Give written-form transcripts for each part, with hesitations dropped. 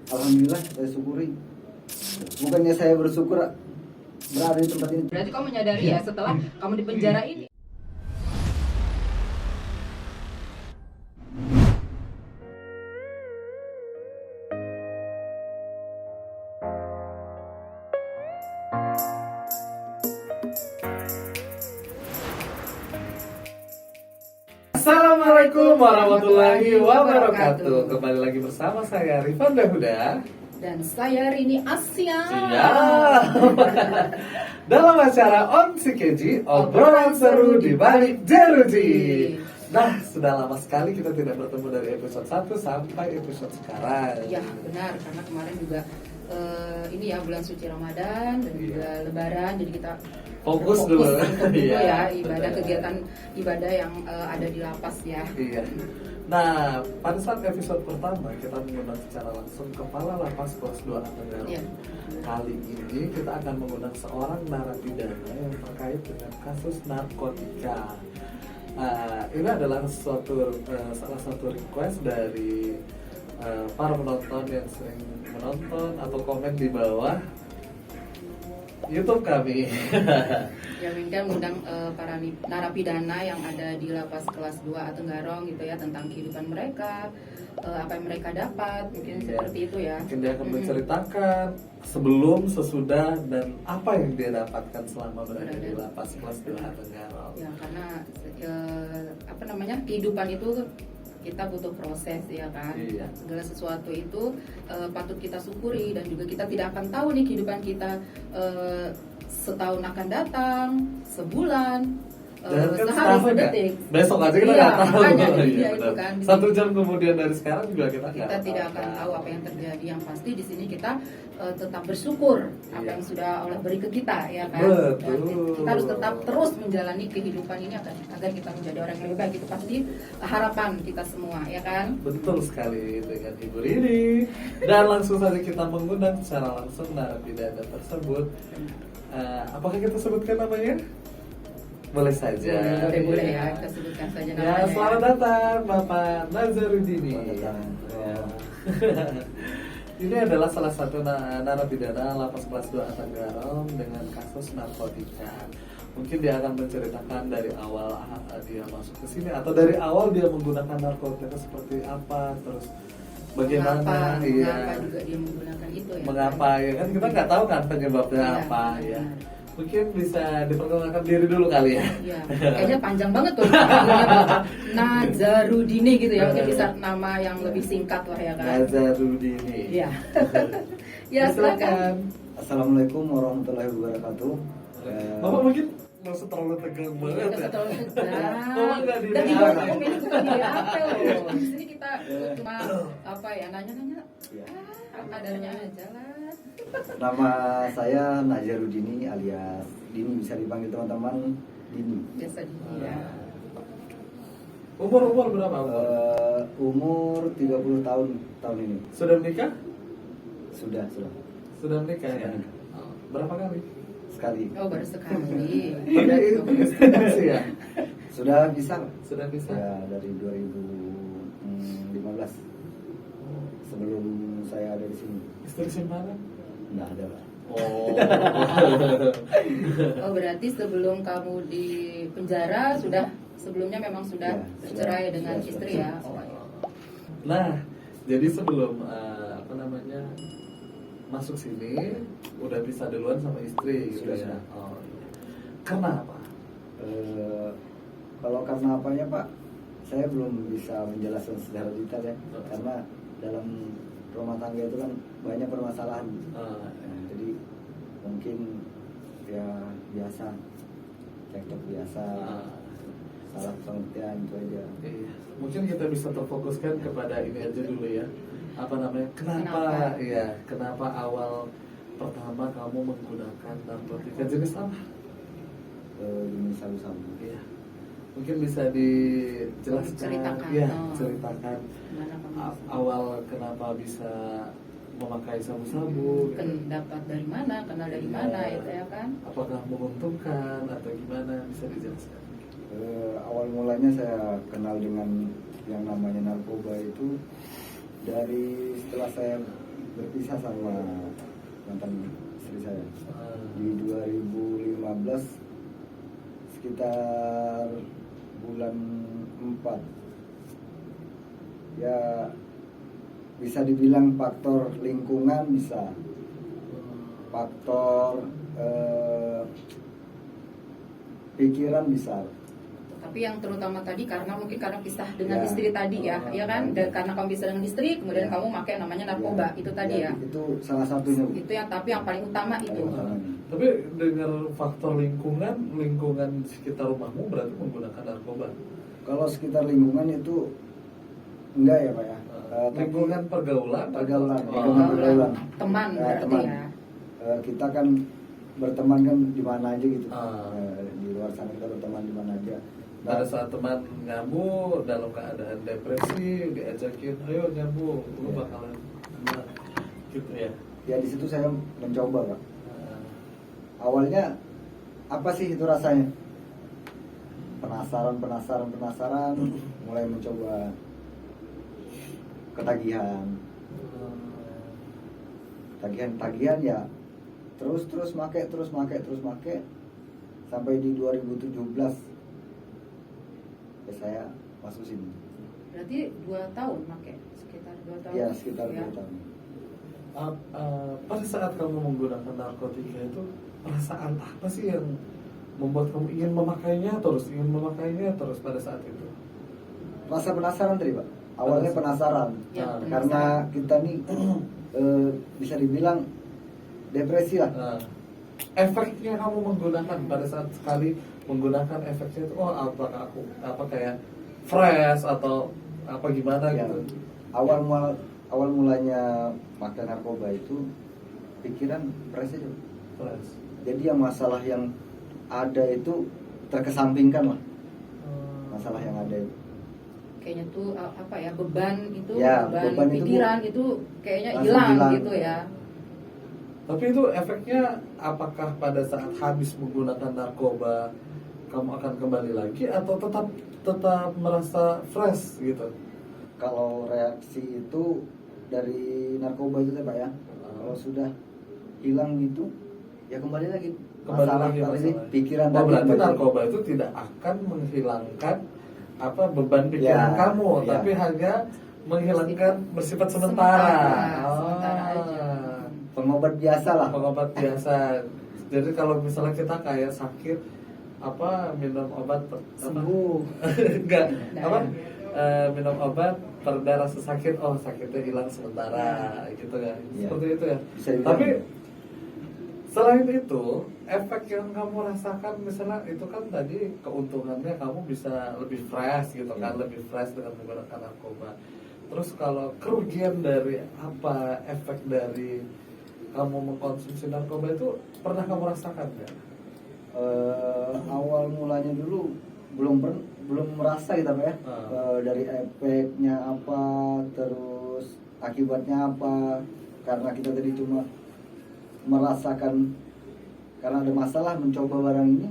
Alhamdulillah saya syukuri. Bukannya saya bersyukur berada di tempat ini. Berarti kamu menyadari ya setelah kamu di penjara ini. Assalamualaikum warahmatullahi wabarakatuh. Kembali lagi bersama saya Rifan Dahuda Dan saya Rini Asya. Siap. Dalam acara On Sikeji, obrolan seru di balik jeruji. Nah, sudah lama sekali kita tidak bertemu dari episode 1 sampai episode sekarang. Ya benar, karena kemarin juga ini ya bulan suci Ramadan dan juga Lebaran, jadi kita Fokus dulu. untuk dulu Iya, ya ibadah, betul. kegiatan ibadah yang ada di lapas ya. Iya. Nah, pada saat episode pertama kita mengundang secara langsung Kepala Lapas Kelas 2 Atenggarong. Iya. Kali ini kita akan mengundang seorang narapidana yang terkait dengan kasus narkotika. Ini adalah salah satu request dari para penonton yang sering menonton atau komen di bawah YouTube kami. Ya mungkin mengundang para narapidana yang ada di lapas kelas 2 Atenggarong gitu ya, tentang kehidupan mereka, apa yang mereka dapat, mungkin seperti itu ya. Mungkin dia akan menceritakan sebelum, sesudah, dan apa yang dia dapatkan selama berada di lapas kelas 2 Atenggarong. Ya karena kehidupan itu kita butuh proses ya kan. Iya. Segala sesuatu itu patut kita syukuri, dan juga kita tidak akan tahu nih kehidupan kita setahun akan datang, sebulan, Dan kan sehari, setahun ya? sedetik. Besok aja kita Iya, nggak tahu. makanya, Iya, iya, itu benar. kan. 1 jam kemudian dari sekarang juga kita Tidak akan tahu apa yang terjadi. Yang pasti di sini kita tetap bersyukur apa Iya. yang sudah Allah beri ke kita ya kan. Betul. Dan kita harus tetap terus menjalani kehidupan ini agar kita menjadi orang yang lebih baik. Itu pasti harapan kita semua ya kan. Betul sekali dengan Ibu Rini. Dan langsung saja kita mengundang secara langsung narapidana tersebut. Apakah kita sebutkan namanya? Boleh saja. Boleh Iya. ya, kita sebutkan saja Ya, namanya. selamat datang Bapak Nazarudini. Selamat datang. Ya. Ini adalah salah satu narapidana lapas kelas 2 Atenggarong dengan kasus narkotika. Mungkin dia akan menceritakan dari awal dia masuk ke sini, atau dari awal dia menggunakan narkotika seperti apa, terus bagaimana, mengapa juga dia menggunakan itu ya. mengapa ya kan kita nggak tahu kan penyebabnya Iya, apa ya. benar. Mungkin bisa diperkenalkan diri dulu kali ya. Iya, kayaknya panjang banget tuh. Nazarudini gitu ya, mungkin bisa nama yang lebih singkat lah ya kan. Nazarudini. Iya. Ya silakan. Assalamualaikum warahmatullahi wabarakatuh. Bapak mungkin maksud terlalu tegang banget Udah ya. terlalu tegang. Bapak nggak Dan diri di apa? bawah ini bukan diri apa loh. Di sini kita cuma apa ya, nanya-nanya. Ya. Kadarnya aja lah. Nama saya Nazarudini alias Dini, bisa dipanggil teman-teman Dini. Biasa di ya. Umur berapa? Umur 30 tahun ini. Sudah menikah? Sudah. Sudah menikah ya? Sudah. Oh, berapa kali? Sekali. Oh baru sekali. Tapi itu istri ya? Sudah bisa. Sudah bisa? Ya, dari 2015. Sebelum saya ada di sini. Istri simpanan? Nggak ada, Pak. Oh. Oh berarti sebelum kamu di penjara sebelumnya memang sudah Ya, bercerai sudah, dengan sudah, istri sudah. ya. Oh, iya. Nah, jadi sebelum masuk sini udah bisa duluan sama istri gitu Sudah, ya? sudah. Oh, iya. Kenapa? Kalau karena apanya, Pak, saya belum bisa menjelaskan secara detail ya, karena dalam rumah tangga itu kan banyak permasalahan. Nah, jadi mungkin ya biasa, cekcok biasa, salah pengertian itu aja. Iya. Mungkin kita bisa terfokuskan kepada ini aja dulu ya. Apa namanya? Kenapa? Iya, kenapa awal pertama kamu menggunakan narkotika jenis apa? Ini sabu-sabu. Iya. Mungkin bisa dijelaskan. Ceritakan. Ya, Oh. ceritakan Gimana kamu awal kenapa bisa memakai sabu-sabu. dapat dari mana, kenal dari mana itu ya kan? Apakah menguntungkan atau gimana, bisa dijelaskan? Awal mulanya saya kenal dengan yang namanya narkoba itu dari setelah saya berpisah sama mantan istri saya di 2015 sekitar bulan 4. Ya bisa dibilang faktor lingkungan, bisa faktor pikiran bisa. Tapi yang terutama tadi karena mungkin karena pisah dengan Ya. istri tadi ya, ya kan? Dan karena kamu pisah dengan istri, kemudian Ya. kamu pakai namanya narkoba, itu tadi ya. Itu salah satunya. Itu yang tapi yang paling utama itu. Paling utama. Tapi dengan faktor lingkungan sekitar rumahmu berarti menggunakan narkoba. Kalau sekitar lingkungan itu enggak ya Pak ya. Tapi Lingkungan pergaulan. pergaulan, Oh. lingkungan pergaulan. Teman Ya, berarti teman. ya. Kita kan berteman kan di mana aja gitu. Ah. Di luar sana kita berteman di mana aja. Pada saat teman nyabu dalam keadaan depresi diajakin ayo nyabu lu Iya. bakalan kena gitu ya. Ya di situ saya mencoba Pak. Nah, Awalnya apa sih itu rasanya? Penasaran, mulai mencoba ketagihan ya terus make sampai di 2017 ya saya masuk sini. Berarti 2 tahun pakai sekitar 2 tahun. Ya sekitar ya. 2 tahun. pada saat kamu menggunakan narkotika itu perasaan apa sih yang membuat kamu ingin memakainya terus pada saat itu? Rasa penasaran tadi Pak. Awalnya penasaran. Ya, Karena kita nih bisa dibilang depresi lah. Nah, efeknya kamu menggunakan pada saat sekali menggunakan efeknya itu apa kayak fresh atau apa gimana Ya, gitu? awal mulanya pakai narkoba itu pikiran fresh aja. Fresh. Jadi yang masalah yang ada itu terkesampingkan lah. Masalah yang ada itu. Kayaknya tuh apa ya, beban itu, Ya, beban beban itu pikiran itu kayaknya langsung hilang hilang. gitu ya. Tapi itu efeknya apakah pada saat habis menggunakan narkoba kamu akan kembali lagi atau tetap merasa fresh gitu? Kalau reaksi itu dari narkoba itu Pak ya. Kalau sudah hilang gitu ya kembali lagi. Kembali lagi tadi, masalah. pikiran Oh, tadi berarti kembali. narkoba itu tidak akan menghilangkan beban pikiran Ya, kamu, ya. tapi hanya menghilangkan bersifat sementara. Sementara aja. Pengobat biasa lah. Pengobat biasa. Jadi kalau misalnya kita kayak sakit minum obat Sembuh. enggak Nah, minum obat pereda rasa sakit, sakitnya hilang sementara gitu kan. Iya. Seperti itu ya. Bisa dibilang. Tapi selain itu, efek yang kamu rasakan misalnya itu kan tadi keuntungannya kamu bisa lebih fresh gitu kan, Iya. lebih fresh dengan menggunakan narkoba. Terus kalau kerugian dari efek dari kamu mengkonsumsi narkoba itu pernah kamu rasakan nggak? Awal mulanya dulu belum merasa gitu Pak ya. Dari efeknya apa, terus akibatnya apa, karena kita tadi cuma merasakan karena ada masalah mencoba barang ini,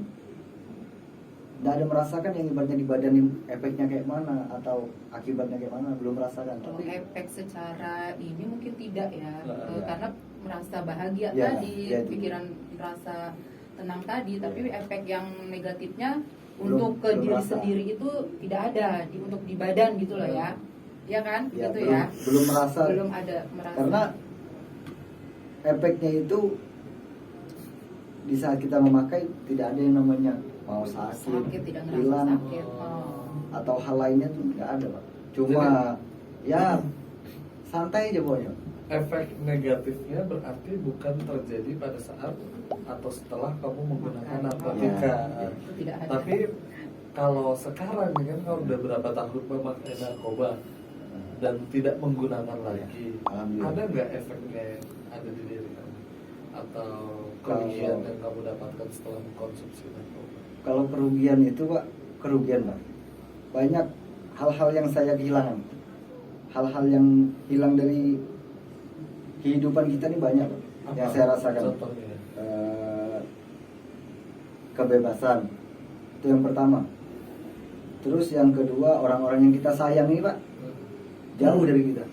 nggak ada merasakan yang ibaratnya di badan efeknya kayak mana atau akibatnya kayak mana, belum merasakan. kalau Tapi efek secara ini mungkin tidak ya, Ya. karena merasa bahagia Ya, tadi, ya, itu. pikiran merasa tenang tadi, tapi efek yang negatifnya Belum- untuk ke belum diri rasa. sendiri itu tidak ada untuk di badan gitu loh ya, ya kan, ya, gitu ya, belum merasa belum ada merasa. karena efeknya itu di saat kita memakai tidak ada yang namanya mau sakit, tidak ngerasa hilang sakit. atau hal lainnya tuh nggak ada Pak. Cuma ya santai aja pokoknya. Efek negatifnya berarti bukan terjadi pada saat atau setelah kamu menggunakan narkotika. Ya. Itu tidak ada. Tapi kalau sekarang kan kamu udah berapa tahun memakai narkoba dan tidak menggunakan lagi, Alhamdulillah. ada nggak efeknya yang ada di diri kamu atau kerugian yang kamu dapatkan setelah mengkonsumsi narkoba? Kalau kerugian itu Pak, kerugian Pak. Banyak hal-hal yang saya kehilangan. Hal-hal yang hilang dari kehidupan kita ini banyak Pak, yang saya rasakan. Contohnya? Kebebasan itu yang pertama. Terus yang kedua, orang-orang yang kita sayangi Pak jauh dari kita.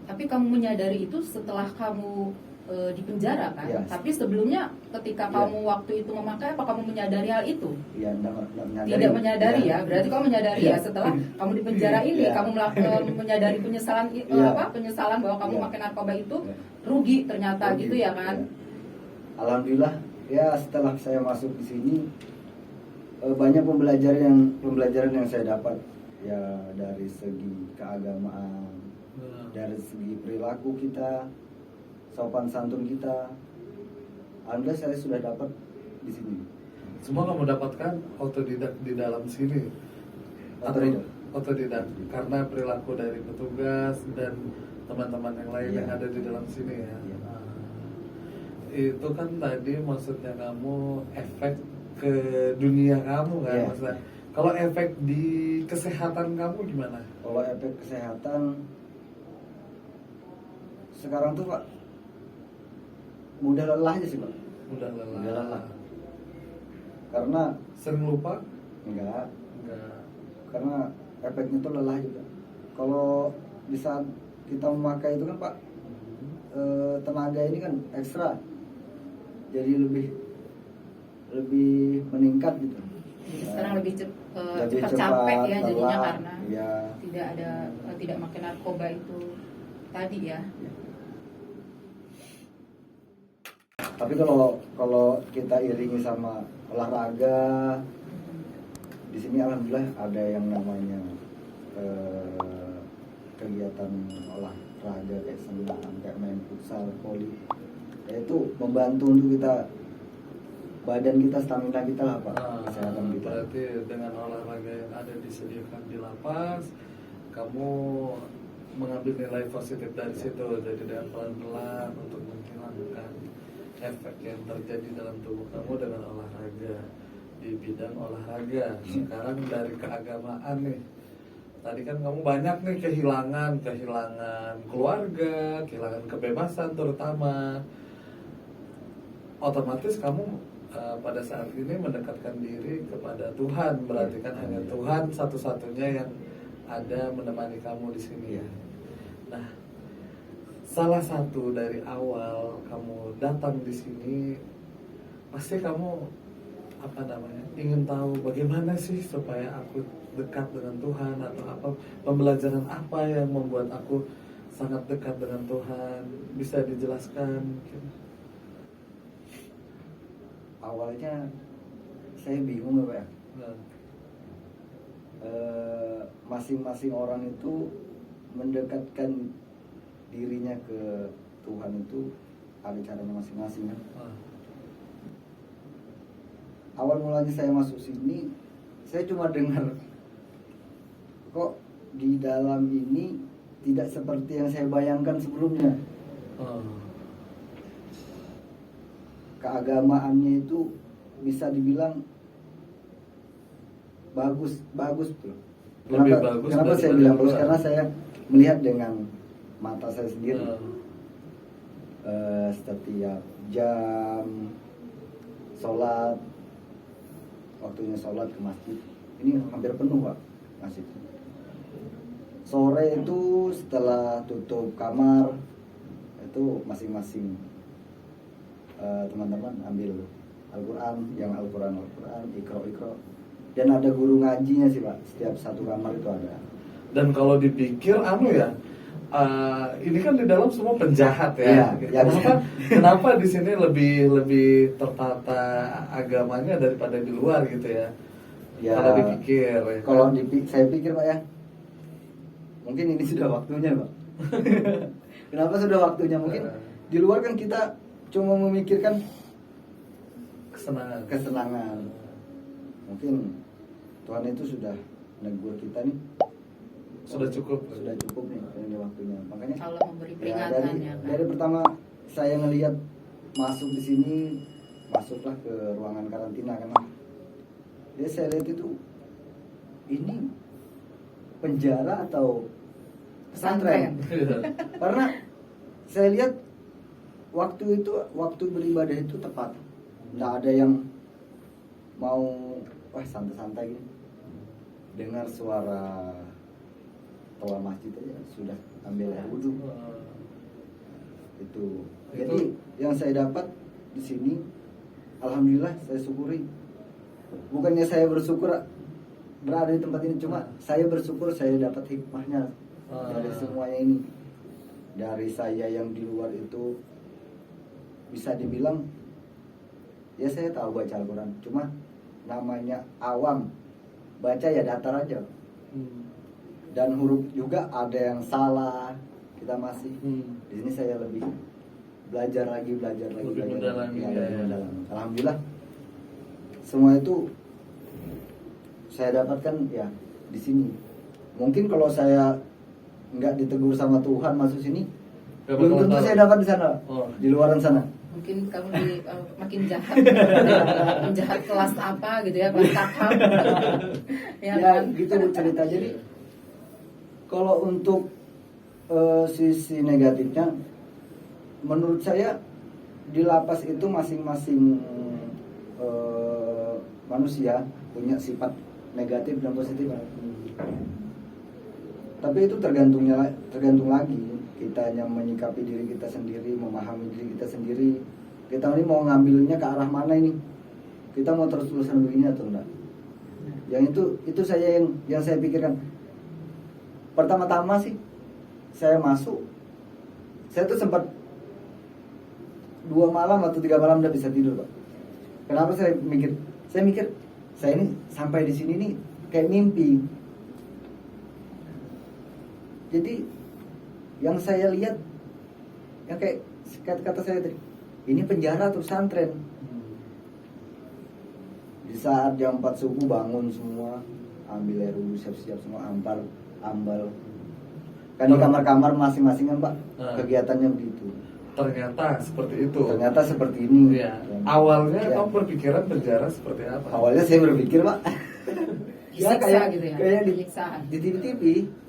Tapi kamu menyadari itu setelah kamu di penjara kan? Iya. Tapi sebelumnya ketika Iya. kamu waktu itu memakai, apa kamu menyadari hal itu? Iya, enggak menyadari. Tidak menyadari Iya. ya. Berarti kamu menyadari Iya. ya setelah kamu di penjara ini, Iya. kamu menyadari penyesalan Iya. penyesalan bahwa kamu Iya. makan narkoba itu Iya. rugi ternyata Rugi, gitu ya kan? iya. Alhamdulillah ya setelah saya masuk di sini banyak pembelajaran yang saya dapat ya, dari segi keagamaan, dari segi perilaku kita, sopan santun kita. Alhamdulillah saya sudah dapat di sini. Semua kamu dapatkan otodidak di dalam sini. Otodidak. Otodidak karena perilaku dari petugas dan teman-teman yang lain Iya. yang ada di dalam sini ya. Iya. Itu kan tadi maksudnya kamu efek ke dunia kamu kan, Iya. maksudnya. Kalau efek di kesehatan kamu gimana? Kalau efek kesehatan sekarang tuh Pak mudah lelah aja sih Pak. Mudah lelah. Mudah lelah. Karena Sering lupa? enggak, Enggak. karena efeknya tuh lelah juga. Kalau di saat kita memakai itu kan Pak, tenaga ini kan ekstra, jadi lebih meningkat gitu. Jadi sekarang lebih Lebih cepat capek ya jadinya lelah, karena ya. tidak makan narkoba itu tadi ya. Tapi kalau kita iringi sama olahraga, di sini alhamdulillah ada yang namanya kegiatan olahraga kayak senam, kayak main futsal, voli. Ya itu membantu untuk kita, badan kita, stamina kita lah Pak, kesehatan kita. Berarti dengan olahraga yang ada disediakan di lapas, kamu mengambil nilai positif dari situ. Jadi dengan pelan-pelan untuk menghilangkan efek yang terjadi dalam tubuh kamu dengan olahraga di bidang olahraga. Sekarang dari keagamaan nih, tadi kan kamu banyak nih kehilangan keluarga, kehilangan kebebasan terutama. Otomatis kamu pada saat ini mendekatkan diri kepada Tuhan, berarti kan hanya Tuhan satu-satunya yang ada menemani kamu di sini. Nah, salah satu dari awal kamu datang di sini, pasti kamu ingin tahu bagaimana sih supaya aku dekat dengan Tuhan, atau apa pembelajaran apa yang membuat aku sangat dekat dengan Tuhan. Bisa dijelaskan mungkin? Awalnya saya bingung ya Pak ya. Masing-masing orang itu mendekatkan dirinya ke Tuhan itu ada caranya masing-masing kan. Awal mulanya saya masuk sini, saya cuma dengar kok di dalam ini tidak seperti yang saya bayangkan sebelumnya. Keagamaannya itu bisa dibilang bagus tuh. Lebih bagus Kenapa saya daripada bilang bagus? luar. Karena saya melihat dengan mata saya sendiri. Setiap jam sholat, waktunya sholat ke masjid ini hampir penuh Pak masjid. Sore itu setelah tutup kamar itu masing-masing teman-teman ambil Al-Quran, yang Al-Quran, ikro. Dan ada guru ngajinya sih Pak, setiap satu kamar itu ada. Dan kalau dipikir ini kan di dalam semua penjahat ya. Iya, Kenapa di sini lebih tertata agamanya daripada di luar gitu ya? Ya, kalau dipikir. Ya. Kalau saya pikir Pak ya, mungkin ini sudah waktunya Pak. Kenapa sudah waktunya? Mungkin di luar kan kita cuma memikirkan kesenangan. Mungkin Tuhan itu sudah menegur kita nih. Sudah cukup nih ini waktunya. Makanya Allah memberi peringatan ya kan? dari pertama saya ngelihat masuk di sini, masuklah ke ruangan karantina kan. Jadi saya lihat itu ini penjara atau pesantren. Karena saya lihat waktu beribadah itu tepat. Nggak ada yang mau santai-santai gini. Dengar suara toa masjid aja sudah ambil air wudhu. Itu. Jadi yang saya dapat di sini, alhamdulillah saya syukuri. Bukannya saya bersyukur berada di tempat ini, cuma saya bersyukur saya dapat hikmahnya dari semuanya ini. Dari saya yang di luar itu bisa dibilang ya saya tahu baca Al-Quran, cuma namanya awam, baca ya datar aja. Dan huruf juga ada yang salah, kita masih di sini saya lebih belajar lagi mendalam. Alhamdulillah semua itu saya dapatkan ya di sini. Mungkin kalau saya nggak ditegur sama Tuhan masuk sini, belum tentu saya dapat di sana, di luaran sana. Mungkin kamu makin jahat, penjahat kelas apa gitu ya, kelas kakap. Ya kan? gitu cerita. Jadi kalau untuk sisi negatifnya, menurut saya di lapas itu masing-masing manusia punya sifat negatif dan positif. Tapi itu tergantung lagi kita yang menyikapi diri kita sendiri, memahami diri kita sendiri. Kita ini mau ngambilnya ke arah mana ini? Kita mau terus-terusan begini atau enggak? Yang itu saya yang saya pikirkan. Pertama-tama sih saya masuk, saya tuh sempat 2 malam atau 3 malam udah bisa tidur, Pak. Kenapa saya mikir? Saya mikir saya ini sampai di sini nih kayak mimpi. Jadi yang saya lihat, yang kayak kata saya tadi, ini penjara atau pesantren. Di saat jam 4 subuh bangun semua, ambil air wudhu, siap-siap semua, ambal. Kan di kamar-kamar masing-masing kan Pak, kegiatannya begitu. Ternyata seperti itu. Ternyata seperti ini. Ya. Awalnya kamu berpikiran penjara seperti apa? Awalnya saya berpikir Pak, ya Disiksa gitu ya? kayak Penyiksaan. di TV,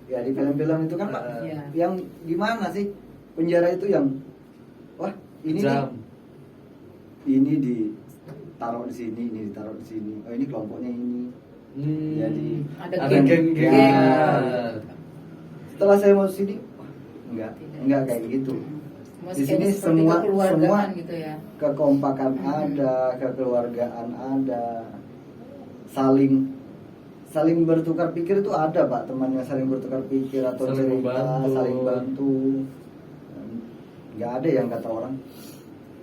ya di film-film itu kan Pak, Iya. yang gimana sih penjara itu yang, wah ini nih, Jam. ini ditaruh di sini, ini ditaruh di sini, oh ini kelompoknya ini. Jadi Ada geng-geng. Ya. Setelah saya masuk sini, wah, enggak kayak gitu. Di sini semua gitu ya. kekompakan ada, kekeluargaan ada, saling bertukar pikir itu ada Pak, temannya saling bertukar pikir atau Saling cerita, membantu. saling bantu. Nggak ada yang kata orang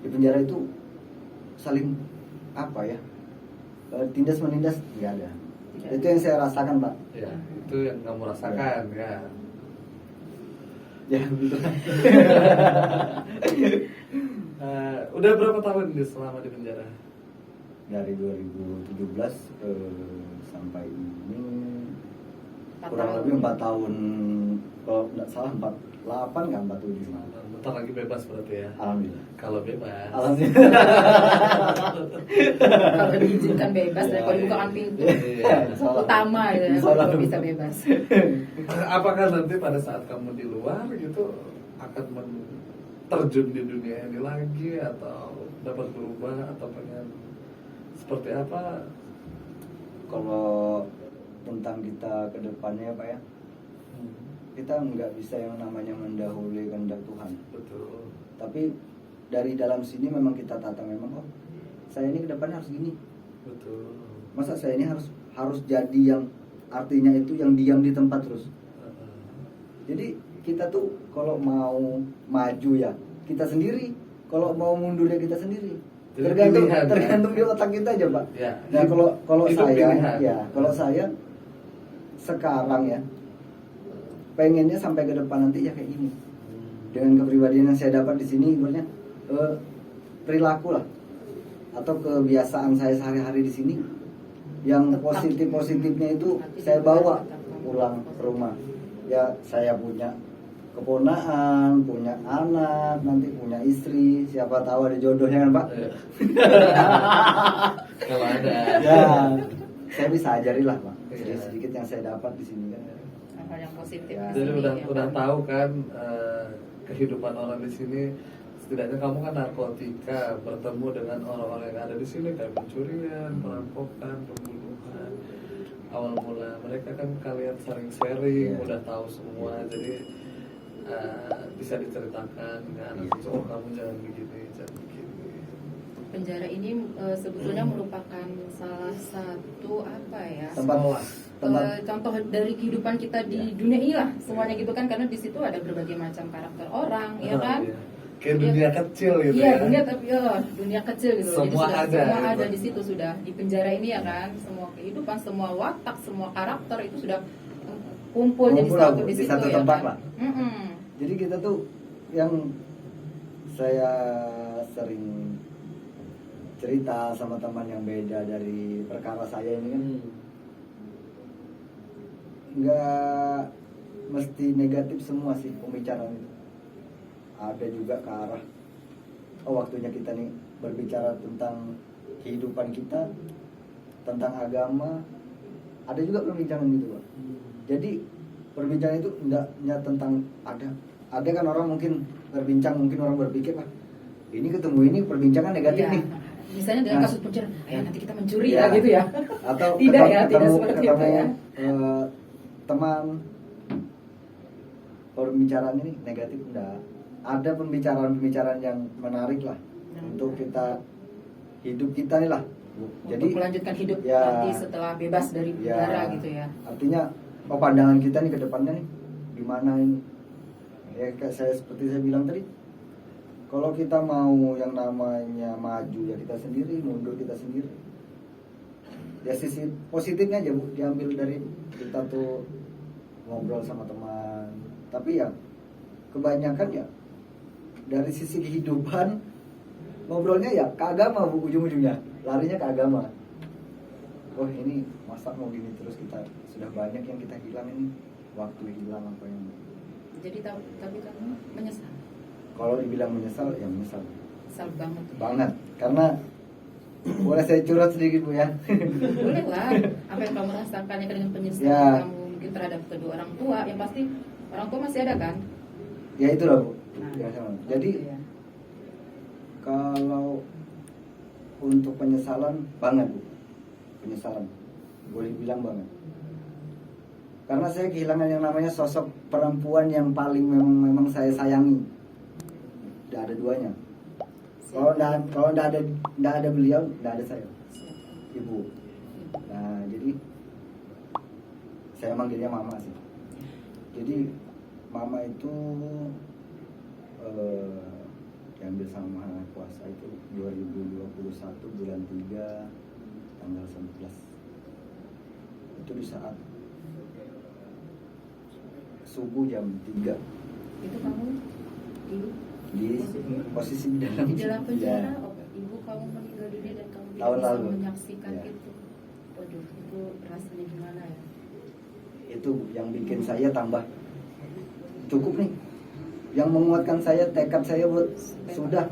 di penjara itu saling apa ya, tindas menindas, nggak ada. Itu yang saya rasakan Pak. Ya, itu yang kamu rasakan ya. Ya begitu. Udah berapa tahun selama di penjara? Dari 2017 sampai ini 4 kurang tahun. lebih 4 tahun, kalau nggak salah 48 kan 47. Bentar lagi bebas berarti ya. Alhamdulillah. Kalau bebas. Alhamdulillah. Kalau diizinkan bebas dan kalau dibukakan pintu utama gitu ya, kalau bisa bebas. Apakah nanti pada saat kamu di luar gitu akan terjun di dunia ini lagi, atau dapat berubah, atau pengen seperti apa? Kalau tentang kita ke depannya Pak ya, kita nggak bisa yang namanya mendahului kehendak Tuhan. Betul. Tapi dari dalam sini memang kita tata, memang oh saya ini ke depannya harus gini. Betul. Masa saya ini harus jadi yang artinya itu yang diam di tempat terus. Jadi kita tuh kalau mau maju ya kita sendiri, kalau mau mundur ya kita sendiri. Jadi Tergantung di otak kita aja Pak. Ya. Nah kalau Hidup saya pilihan. ya kalau saya sekarang ya pengennya sampai ke depan nanti ya kayak gini. Dengan kepribadian yang saya dapat di sini, ibaratnya perilaku lah atau kebiasaan saya sehari-hari di sini yang positifnya itu saya bawa pulang ke rumah. Ya saya punya keponaan, punya anak, nanti punya istri, siapa tahu ada jodohnya kan Pak. Kalau ada. Ya saya bisa ajari lah Pak, sedikit yang saya dapat di sini kan. Hal yang positif Ya. di Jadi sini, udah ya, Pak. tahu kan kehidupan orang di sini. Setidaknya kamu kan narkotika, bertemu dengan orang-orang yang ada di sini kayak pencurian, perampokan, pembunuhan. Awal mula mereka kan kalian saling sharing, Iya. udah tahu semua. Jadi bisa diceritakan dengan anak itu, oh kamu jangan begini, jangan begini. Penjara ini sebetulnya merupakan salah satu apa ya? tempat Contoh dari kehidupan kita di dunia ini lah semuanya gitu kan, karena di situ ada berbagai macam karakter orang, ya kan? Iya. Kayak dunia kecil gitu Iya, ya. dunia tapi dunia kecil gitu. Semua Jadi ada, semua gitu. ada di situ sudah di penjara ini ya kan. Semua kehidupan, semua watak, semua karakter itu sudah kumpul jadi Kumpul lah, satu Bu, di di situ satu ya tempat kan. lah. Mm-mm. Jadi kita tuh yang saya sering cerita sama teman yang beda dari perkara saya ini kan, nggak mesti negatif semua sih pembicaraan itu. Ada juga ke arah waktunya kita nih berbicara tentang kehidupan kita, tentang agama. Ada juga perbincangan gitu, Pak. Jadi perbincangan itu enggaknya tentang ada kan orang mungkin berbincang, mungkin orang berpikir ini ketemu ini perbincangan negatif Iya. nih. Misalnya dalam Nah. kasus pencurian, ayo nanti kita mencuri Iya. ya gitu ya. Atau Tidak ya, tidak seperti itu ya. Teman pembicaraan ini negatif enggak. Ada pembicaraan yang menarik lah untuk kita hidup kita nih lah. Untuk melanjutkan hidup ya, nanti setelah bebas dari penjara gitu ya. Artinya pandangan kita nih ke depannya nih gimana ini. Ya kayak seperti saya bilang tadi, kalau kita mau yang namanya maju ya kita sendiri, mundur kita sendiri. Ya sisi positifnya aja Bu, diambil dari kita tuh ngobrol sama teman. Tapi ya kebanyakan ya dari sisi kehidupan ngobrolnya ya ke agama Bu, ujung-ujungnya larinya ke agama. Oh ini masa mau gini terus, kita sudah banyak yang kita hilang ini, waktu hilang apa yang. Jadi tapi kamu menyesal. Kalau dibilang menyesal ya menyesal Menyesal banget. banget, karena boleh saya curhat sedikit Bu ya. Boleh lah. Apa yang kamu rasakan ya dengan penyesalan Ya. kamu mungkin terhadap kedua orang tua, yang pasti orang tua masih ada kan? Ya itulah Bu. Nah, Ya, sama. Jadi gitu ya. kalau untuk penyesalan banget Bu, penyesalan boleh bilang banget, karena saya kehilangan yang namanya sosok perempuan yang paling memang saya sayangi. Tidak ada duanya. Kalau nggak ada beliau, nggak ada saya, Ibu. Nah jadi saya manggilnya Mama sih. Jadi Mama itu diambil sama Maha Kuasa itu 2021 bulan 3 tanggal 11. Itu di saat subuh jam 3 Itu kamu di posisi di dalam di dalam penjara. Ya. Oh, ibu kamu meninggal dunia dan kamu tidak Tahun bisa lalu. menyaksikan Ya. itu. Waduh, itu rasanya gimana ya? Itu yang bikin saya tambah cukup nih, yang menguatkan saya, tekad saya buat sudah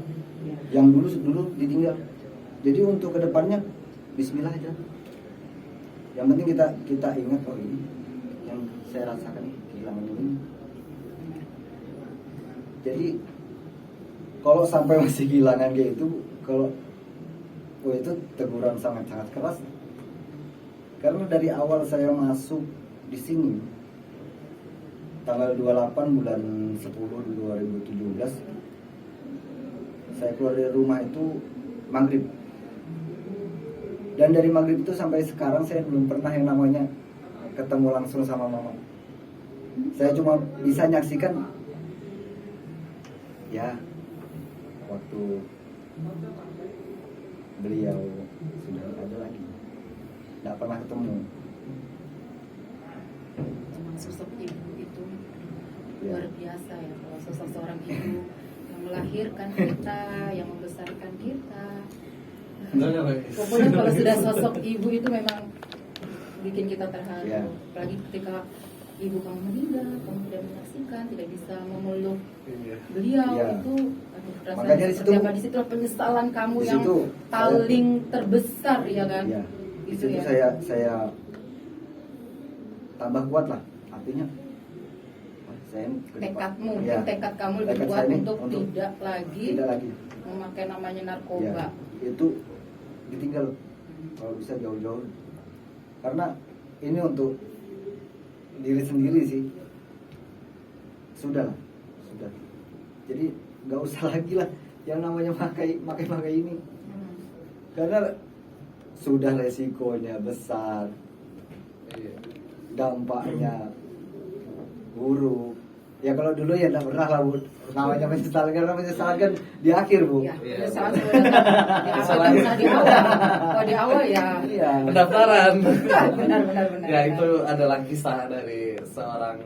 yang dulu ditinggal. Jadi untuk kedepannya Bismillah aja. Yang penting kita ingat, oh ini yang saya rasakan kehilangan ini. Jadi kalau sampai masih kehilangan kayak itu, kalau itu teguran sangat keras. Karena dari awal saya masuk di sini tanggal 28 bulan 10 2017, saya keluar dari rumah itu maghrib. Dan dari maghrib itu sampai sekarang saya belum pernah yang namanya ketemu langsung sama Mama. Saya cuma bisa nyaksikan ya waktu beliau sudah ada lagi, nggak pernah ketemu. Memang sosok ibu itu Ya. luar biasa ya. Kalau sosok seorang ibu yang melahirkan kita, yang membesarkan kita. Pokoknya kalau sudah sosok ibu itu memang bikin kita terharu. Ya. Apalagi ketika ibu kamu meninggal, kamu tidak menyaksikan, tidak bisa memeluk Iya. beliau Ya. itu. Aduh, rasanya Makanya di seperti situ- apa? Di situ penyesalan kamu Di yang situ paling terbesar ya kan? Ya, di Gitu situ ya. saya tambah kuat lah, artinya saya ke depan. Tekadmu, Ya, mungkin tekad kamu lebih tekad kuat saya ini untuk tidak tidak lagi memakai namanya ya, narkoba. itu ditinggal kalau bisa jauh-jauh, karena ini untuk diri sendiri sih, sudah lah, sudah. Jadi nggak usah lagi lah yang namanya pakai ini, karena sudah resikonya besar, dampaknya buruk. Ya kalau dulu ya nggak pernah lah Bu, namanya menyesalkan di akhir Bu. Ya, penyesalan sebenarnya di awal. Kalau di awal ya. Iya. Pendaftaran. Benar. Ya itu adalah kisah dari seorang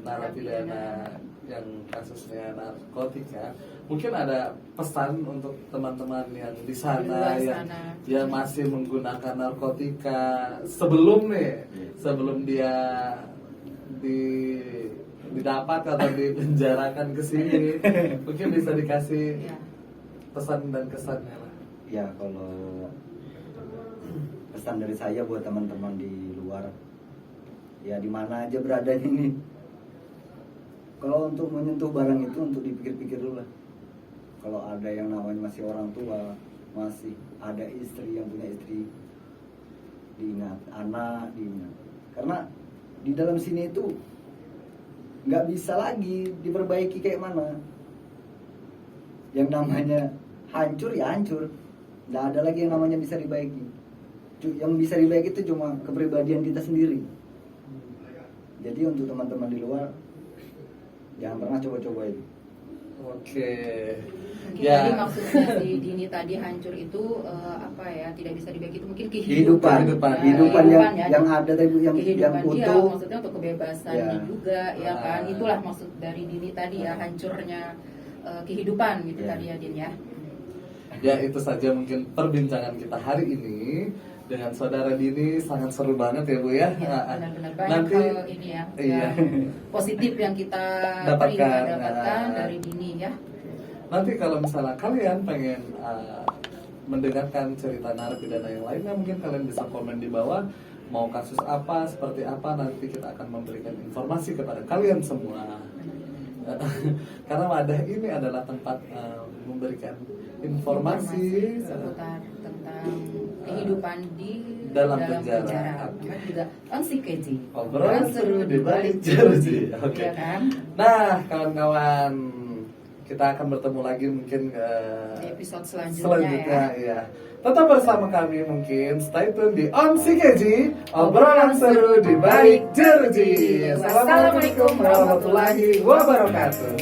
narapidana yang kasusnya narkotika. Mungkin ada pesan untuk teman-teman yang di sana yang masih menggunakan narkotika sebelum dia didapat atau dipenjarakan ke sini. Mungkin bisa dikasih pesan dan kesannya lah. Ya kalau pesan dari saya buat teman-teman di luar, ya di mana aja beradanya ini, kalau untuk menyentuh barang itu untuk dipikir-pikir dulu lah. Kalau ada yang namanya masih orang tua, masih ada istri yang punya istri, diingat, anak diingat. Karena di dalam sini itu nggak bisa lagi diperbaiki kayak mana. Yang namanya hancur ya hancur, nggak ada lagi yang namanya bisa dibaiki. Yang bisa dibaiki itu cuma kepribadian kita sendiri. Jadi untuk teman-teman di luar, jangan pernah coba-coba itu. Oke. Mungkin tadi maksudnya si Dini tadi hancur itu tidak bisa dibaiki itu mungkin kehidupan yang ada tadi yang kehidupan utuh. dia, maksudnya untuk kebebasannya juga ya kan. Itulah maksud dari Dini tadi ya, hancurnya kehidupan gitu tadi ya Din ya. Ya itu saja mungkin perbincangan kita hari ini dengan saudara Dini, sangat seru banget ya Bu ya. Benar-benar banyak nanti, hal ini ya, yang positif yang kita dapatkan dari Dini ya. Nanti kalau misalnya kalian pengen mendengarkan cerita narapidana yang lainnya, mungkin kalian bisa komen di bawah mau kasus apa, seperti apa, nanti kita akan memberikan informasi kepada kalian semua. Karena wadah ini adalah tempat memberikan informasi seputar tentang kehidupan di dalam penjara. Namanya juga ONSIKEJI. Obrolan seru di balik jeruji. Oke. Ya kan? Nah, kawan-kawan, kita akan bertemu lagi mungkin di episode selanjutnya ya. Tetap bersama kami, mungkin stay tune di ONSIKEJI, obrolan seru di balik jeruji. Assalamualaikum warahmatullahi wabarakatuh.